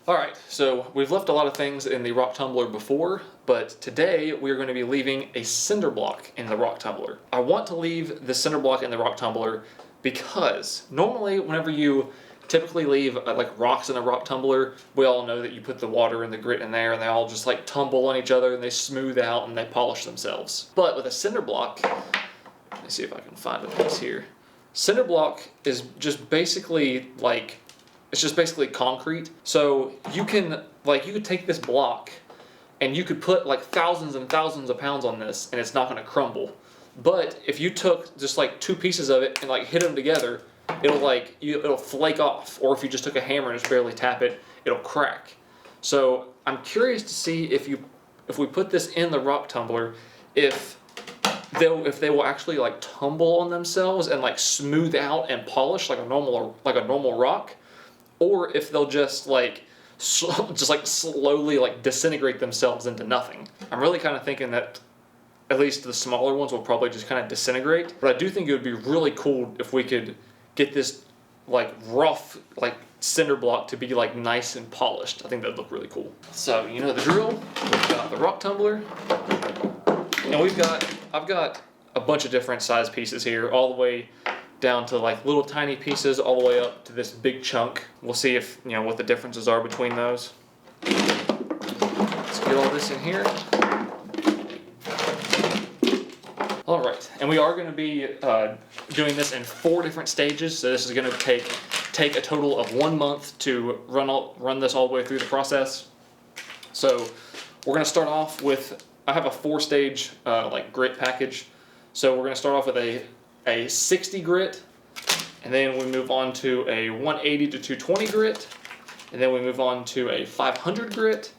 Alright, so we've left a lot of things in the rock tumbler before, but today we're going to be leaving a cinder block in the rock tumbler. I want to leave the cinder block in the rock tumbler because normally whenever you typically leave like rocks in a rock tumbler, we all know that you put the water and the grit in there and they all just like tumble on each other and they smooth out and they polish themselves. But with a cinder block, let me see if I can find a piece here. Cinder block is just basically like, it's just basically concrete. So you can, like, you could take this block and you could put like thousands and thousands of pounds on this and it's not gonna crumble. But if you took just like two pieces of it and like hit them together, it'll flake off. Or if you just took a hammer and just barely tap it, it'll crack. So I'm curious to see if we put this in the rock tumbler, if they will actually like tumble on themselves and like smooth out and polish like a normal rock, or if they'll just like slowly like disintegrate themselves into nothing. I'm really kind of thinking that at least the smaller ones will probably just kind of disintegrate. But I do think it would be really cool if we could get this like rough like cinder block to be like nice and polished. I think that'd look really cool. So you know the drill. We've got the rock tumbler, and I've got a bunch of different size pieces here, all the way down to like little tiny pieces, all the way up to this big chunk. We'll see if you know what the differences are between those. Let's get all this in here. All right, and we are going to be doing this in 4 different stages. So this is going to take a total of 1 month to run this all the way through the process. So we're going to start off with, I have a 4-stage like grit package. So we're going to start off with a 60 grit, and then we move on to a 180 to 220 grit, and then we move on to a 500 grit,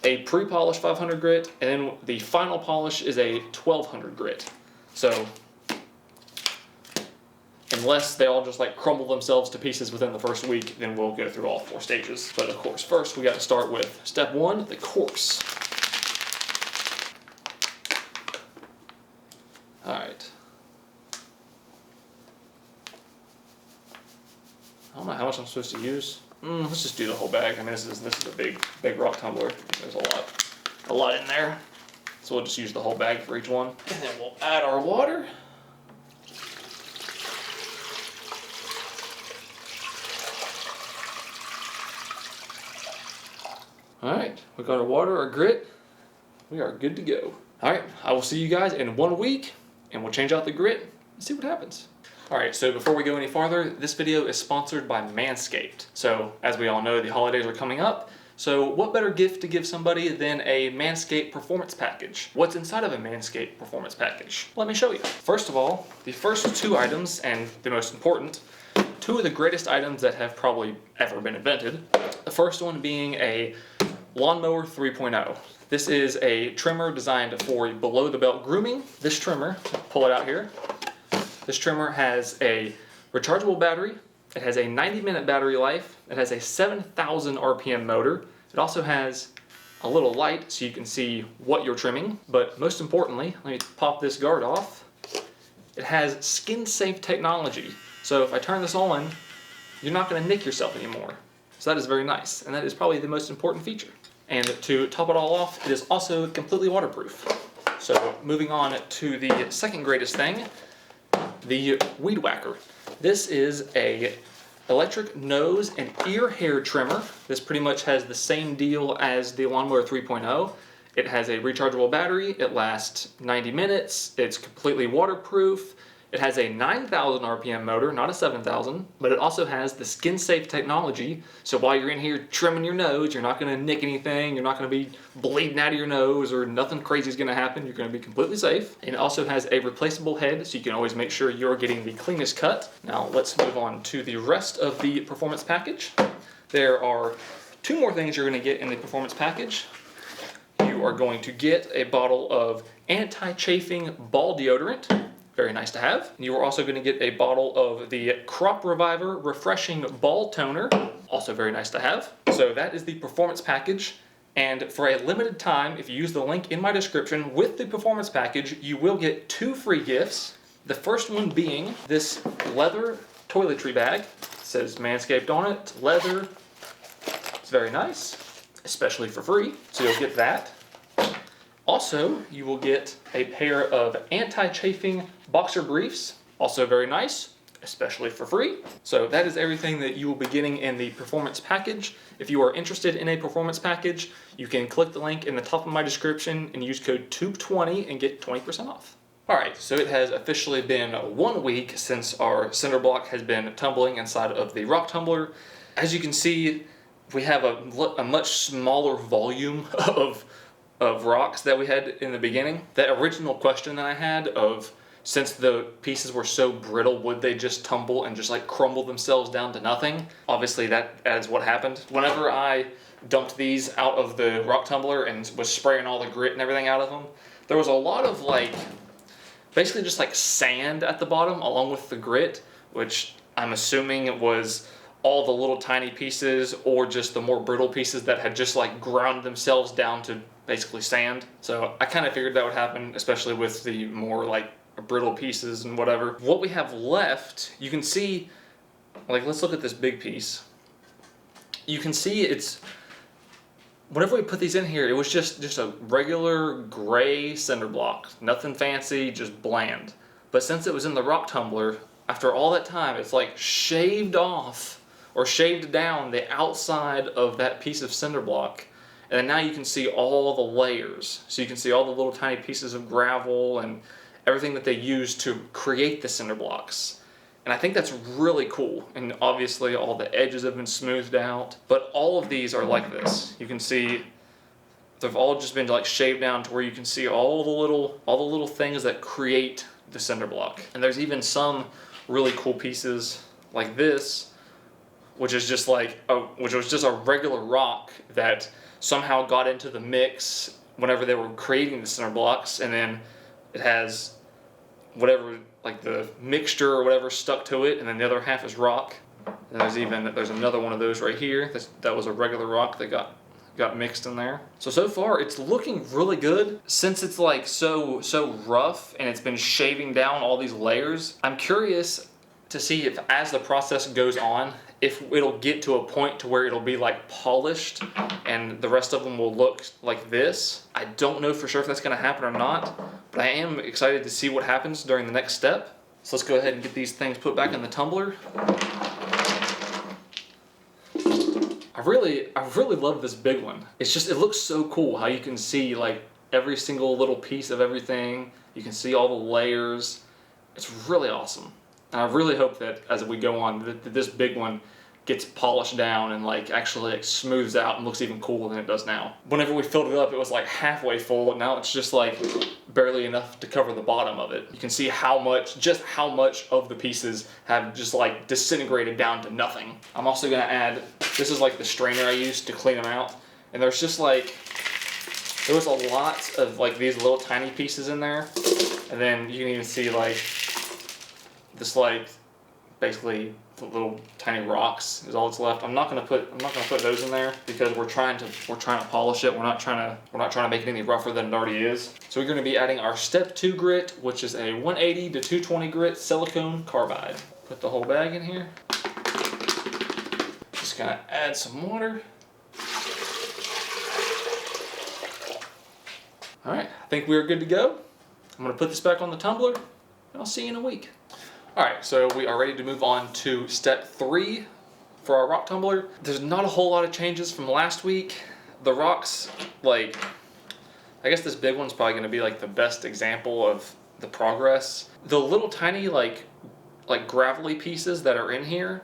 a pre-polished 500 grit, and then the final polish is a 1200 grit. So unless they all just like crumble themselves to pieces within the first week, then we'll go through all 4 stages. But of course, first we got to start with step 1, the course. All right. I don't know how much I'm supposed to use. Let's just do the whole bag. I mean, this is a big rock tumbler. There's a lot in there. So we'll just use the whole bag for each one. And then we'll add our water. All right, we got our water, our grit. We are good to go. All right, I will see you guys in 1 week, and we'll change out the grit and see what happens. Alright, so before we go any farther, this video is sponsored by Manscaped. So, as we all know, the holidays are coming up. So, what better gift to give somebody than a Manscaped Performance Package? What's inside of a Manscaped Performance Package? Let me show you. First of all, the first 2 items, and the most important, 2 of the greatest items that have probably ever been invented. The first one being a Lawnmower 3.0. This is a trimmer designed for below-the-belt grooming. This trimmer, pull it out here. This trimmer has a rechargeable battery, it has a 90-minute battery life, it has a 7,000 RPM motor, it also has a little light so you can see what you're trimming, but most importantly, let me pop this guard off, it has skin-safe technology. So if I turn this on, you're not going to nick yourself anymore. So that is very nice, and that is probably the most important feature. And to top it all off, it is also completely waterproof. So moving on to the second greatest thing, the Weed Whacker. This is a electric nose and ear hair trimmer. This pretty much has the same deal as the Lawnmower 3.0. It has a rechargeable battery, it lasts 90 minutes, it's completely waterproof, it has a 9,000 RPM motor, not a 7,000, but it also has the skin-safe technology, so while you're in here trimming your nose, you're not going to nick anything, you're not going to be bleeding out of your nose, or nothing crazy is going to happen, you're going to be completely safe. And it also has a replaceable head, so you can always make sure you're getting the cleanest cut. Now let's move on to the rest of the performance package. There are 2 more things you're going to get in the performance package. You are going to get a bottle of anti-chafing ball deodorant. Very nice to have. You are also going to get a bottle of the Crop Reviver Refreshing Ball Toner. Also very nice to have. So that is the performance package. And for a limited time, if you use the link in my description with the performance package, you will get 2 free gifts. The first one being this leather toiletry bag. It says Manscaped on it. It's leather. It's very nice, especially for free, so you'll get that. Also, you will get a pair of anti-chafing boxer briefs, also very nice, especially for free. So that is everything that you will be getting in the performance package. If you are interested in a performance package, you can click the link in the top of my description and use code TUBE20 and get 20% off. Alright, so it has officially been 1 week since our cinder block has been tumbling inside of the rock tumbler. As you can see, we have a much smaller volume of rocks that we had in the beginning. That original question that I had of, since the pieces were so brittle, would they just tumble and just like crumble themselves down to nothing? Obviously that is what happened. Whenever I dumped these out of the rock tumbler and was spraying all the grit and everything out of them, there was a lot of like, basically just like sand at the bottom along with the grit, which I'm assuming it was all the little tiny pieces or just the more brittle pieces that had just like ground themselves down to basically sand. So I kind of figured that would happen, especially with the more like brittle pieces and whatever. What we have left, you can see, like let's look at this big piece. You can see it's, whenever we put these in here, it was just a regular gray cinder block. Nothing fancy, just bland. But since it was in the rock tumbler, after all that time, it's like shaved off or shaved down the outside of that piece of cinder block. And then now you can see all the layers. So you can see all the little tiny pieces of gravel and everything that they used to create the cinder blocks. And I think that's really cool. And obviously all the edges have been smoothed out, but all of these are like this. You can see they've all just been like shaved down to where you can see all the little things that create the cinder block. And there's even some really cool pieces like this, which is just like, which was just a regular rock that somehow got into the mix whenever they were creating the cinder blocks, and then it has whatever, like the mixture or whatever stuck to it, and then the other half is rock. And there's another one of those right here. That was a regular rock that got mixed in there. So far it's looking really good. Since it's like so rough and it's been shaving down all these layers, I'm curious to see if as the process goes on, if it'll get to a point to where it'll be like polished and the rest of them will look like this. I don't know for sure if that's gonna happen or not, but I am excited to see what happens during the next step. So let's go ahead and get these things put back in the tumbler. I really love this big one. It's just, it looks so cool how you can see like every single little piece of everything. You can see all the layers. It's really awesome. And I really hope that as we go on, that this big one gets polished down and like actually like smooths out and looks even cooler than it does now. Whenever we filled it up, it was like halfway full, and now it's just like barely enough to cover the bottom of it. You can see how much of the pieces have just like disintegrated down to nothing. I'm also gonna add, this is like the strainer I used to clean them out, and there's just like, there was a lot of like these little tiny pieces in there, and then you can even see like this, like basically the little tiny rocks is all that's left. I'm not gonna put those in there because we're trying to polish it. We're not trying to make it any rougher than it already is. So we're gonna be adding our step 2 grit, which is a 180 to 220 grit silicone carbide. Put the whole bag in here. Just gonna add some water. All right, I think we are good to go. I'm gonna put this back on the tumbler, and I'll see you in a week. Alright, so we are ready to move on to step 3 for our rock tumbler. There's not a whole lot of changes from last week. The rocks, like, I guess this big one's probably going to be like the best example of the progress. The little tiny like gravelly pieces that are in here,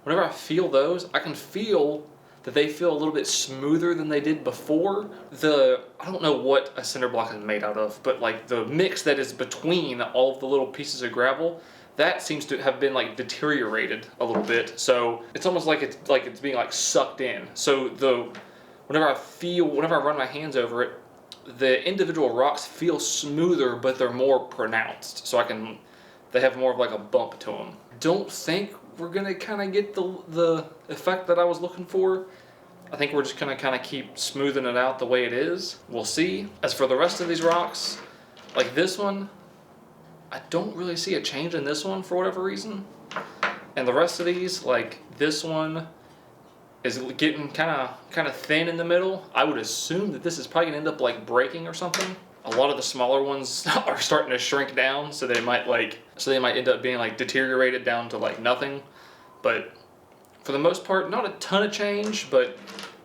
whenever I feel those, I can feel that they feel a little bit smoother than they did before. I don't know what a cinder block is made out of, but like the mix that is between all of the little pieces of gravel, that seems to have been like deteriorated a little bit. So it's almost like it's being like sucked in. So whenever I run my hands over it, the individual rocks feel smoother, but they're more pronounced. So they have more of like a bump to them. Don't think we're gonna kind of get the effect that I was looking for. I think we're just gonna kind of keep smoothing it out the way it is. We'll see. As for the rest of these rocks, like this one, I don't really see a change in this one for whatever reason. And the rest of these, like this one, is getting kind of thin in the middle. I would assume that this is probably gonna end up like breaking or something. A lot of the smaller ones are starting to shrink down, so they might end up being like deteriorated down to like nothing. But for the most part, not a ton of change, but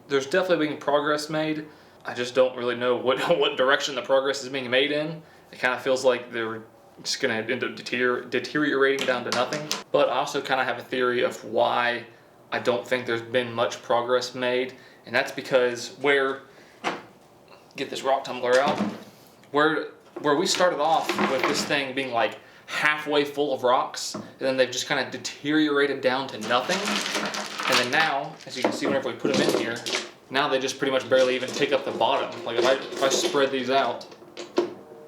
there's definitely being progress made. I just don't really know what direction the progress is being made in. It kind of feels like they're just gonna end up deteriorating down to nothing. But I also kind of have a theory of why I don't think there's been much progress made, and that's because get this rock tumbler out. Where we started off with this thing being like halfway full of rocks, and then they've just kind of deteriorated down to nothing. And then now, as you can see, whenever we put them in here, now they just pretty much barely even take up the bottom. Like if I spread these out,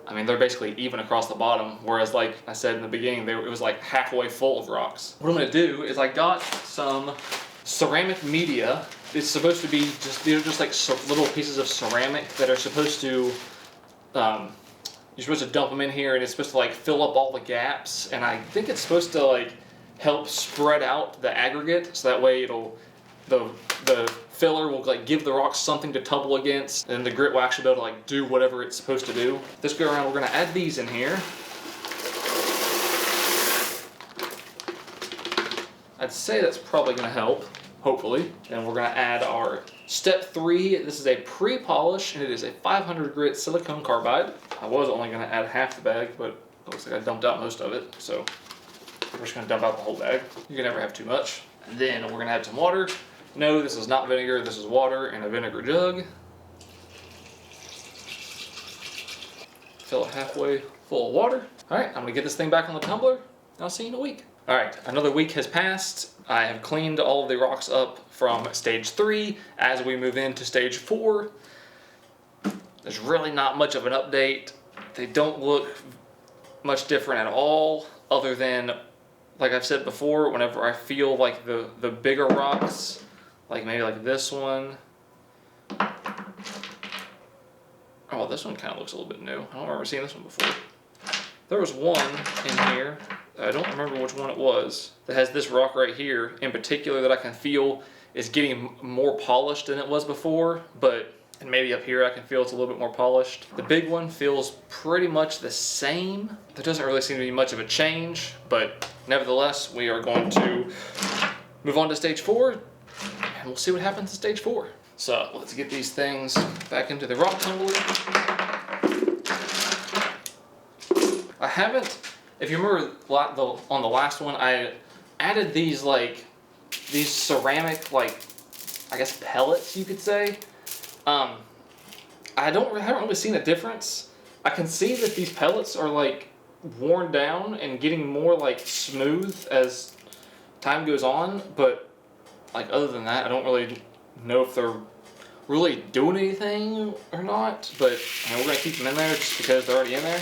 I mean, they're basically even across the bottom. Whereas like I said in the beginning, it was like halfway full of rocks. What I'm gonna do is I got some ceramic media. It's supposed to be these are just like little pieces of ceramic that are supposed to, you're supposed to dump them in here, and it's supposed to like fill up all the gaps. And I think it's supposed to like help spread out the aggregate, so that way the filler will like give the rocks something to tumble against, and the grit will actually be able to like do whatever it's supposed to do. This go around, we're gonna add these in here. I'd say that's probably gonna help, hopefully. And we're gonna add our step 3. This is a pre-polish, and it is a 500 grit silicone carbide. I was only gonna add half the bag, but it looks like I dumped out most of it, so we're just gonna dump out the whole bag. You can never have too much. And then we're gonna add some water. No, this is not vinegar, this is water in a vinegar jug. Fill it halfway full of water. All right, I'm gonna get this thing back on the tumbler, and I'll see you in a week. All right, another week has passed. I have cleaned all of the rocks up from stage 3 as we move into stage 4. There's really not much of an update. They don't look much different at all, other than, like I've said before, whenever I feel like the bigger rocks, like maybe like this one. Oh, this one kind of looks a little bit new. I don't remember seeing this one before. There was one in here, I don't remember which one it was, that has this rock right here in particular that I can feel is getting more polished than it was before, and maybe up here I can feel it's a little bit more polished. The big one feels pretty much the same. There doesn't really seem to be much of a change, but nevertheless, we are going to move on to stage 4, and we'll see what happens in stage 4. So let's get these things back into the rock tumbler. I haven't, if you remember on the last one, I added these ceramic, like, I guess pellets you could say. I haven't really seen a difference. I can see that these pellets are like worn down and getting more like smooth as time goes on, but like other than that, I don't really know if they're really doing anything or not, but we're gonna keep them in there just because they're already in there.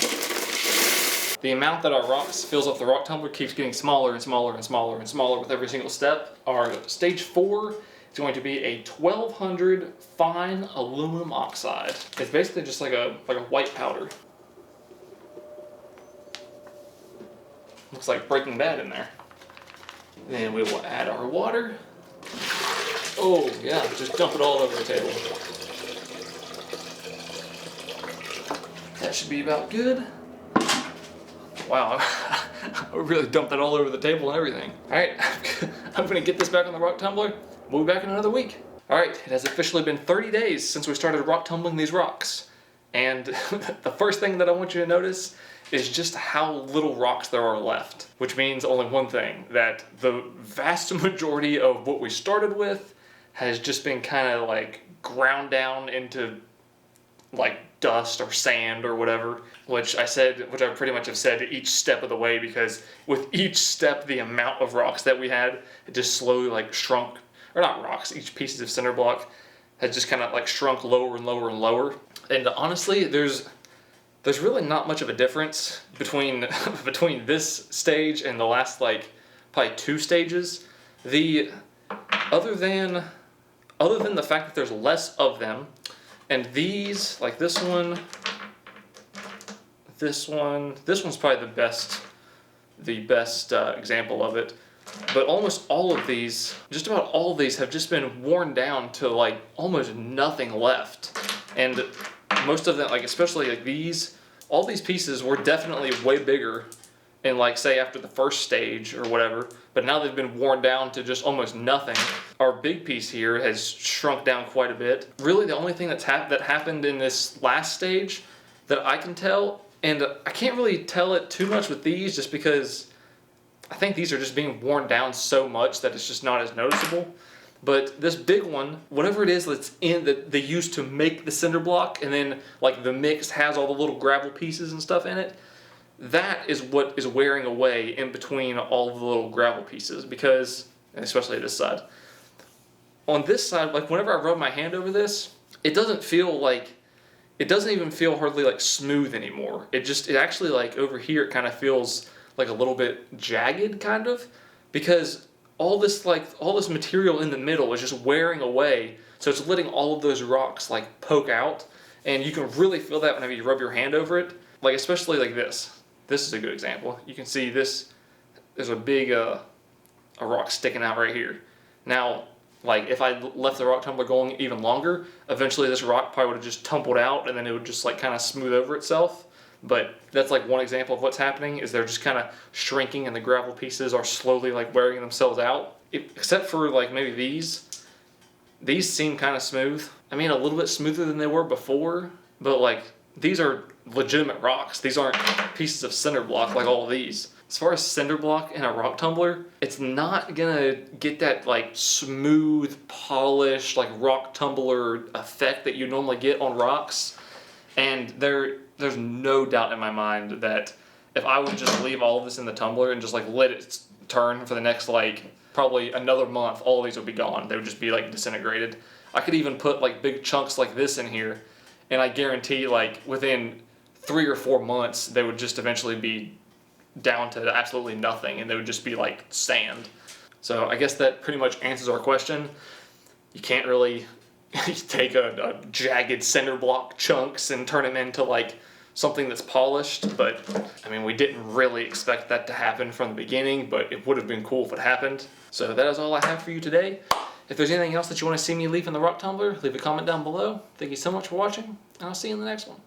The amount that our rocks fills up the rock tumbler keeps getting smaller and smaller and smaller and smaller with every single step. Our stage 4 is going to be a 1200 fine aluminum oxide. It's basically just like a white powder. Looks like Breaking Bad in there. Then we will add our water. Oh yeah, just dump it all over the table. That should be about good. Wow, I really dumped that all over the table and everything. All right, I'm gonna get this back on the rock tumbler. We'll be back in another week. All right, it has officially been 30 days since we started rock tumbling these rocks. And the first thing that I want you to notice is just how little rocks there are left. Which means only one thing, that the vast majority of what we started with has just been kind of like ground down into like dust or sand or whatever, which I pretty much have said each step of the way, because with each step the amount of rocks that we had, it just slowly like shrunk, or not rocks, each pieces of cinder block has just kind of like shrunk lower and lower and lower. And honestly, there's really not much of a difference between this stage and the last like probably 2 stages. Other than the fact that there's less of them, and these, like this one's probably the best example of it. But almost all of these, just about all of these have just been worn down to like almost nothing left. And most of them, like especially like these, all these pieces were definitely way bigger in like say after the first stage or whatever, but now they've been worn down to just almost nothing. Our big piece here has shrunk down quite a bit. Really the only thing that happened in this last stage that I can tell, and I can't really tell it too much with these just because I think these are just being worn down so much that it's just not as noticeable. But this big one, whatever it is that's in that they use to make the cinder block, and then like the mix has all the little gravel pieces and stuff in it, that is what is wearing away in between all of the little gravel pieces, because, especially this side. On this side, like whenever I rub my hand over this, it doesn't even feel hardly like smooth anymore. It actually like over here it kind of feels like a little bit jagged kind of, because all this material in the middle is just wearing away, so it's letting all of those rocks like poke out, and you can really feel that whenever you rub your hand over it. Like especially like this. This is a good example. You can see this, there's a big a rock sticking out right here. Now, like if I left the rock tumbler going even longer, eventually this rock probably would have just tumbled out and then it would just like kind of smooth over itself. But that's like one example of what's happening, is they're just kind of shrinking and the gravel pieces are slowly like wearing themselves out. Except for like maybe these seem kind of smooth. I mean a little bit smoother than they were before, but like these are legitimate rocks. These aren't pieces of cinder block like all of these. As far as cinder block in a rock tumbler, it's not gonna get that like smooth, polished, like rock tumbler effect that you normally get on rocks. And there's no doubt in my mind that if I would just leave all of this in the tumbler and just like let it turn for the next like probably another month, all of these would be gone. They would just be like disintegrated. I could even put like big chunks like this in here, and I guarantee like within 3 or 4 months they would just eventually be down to absolutely nothing, and they would just be like sand. So I guess that pretty much answers our question. You can't really take a jagged cinder block chunks and turn them into like something that's polished, but I mean we didn't really expect that to happen from the beginning, but it would have been cool if it happened. So that is all I have for you today. If there's anything else that you want to see me leave in the rock tumbler, leave a comment down below. Thank you so much for watching, and I'll see you in the next one.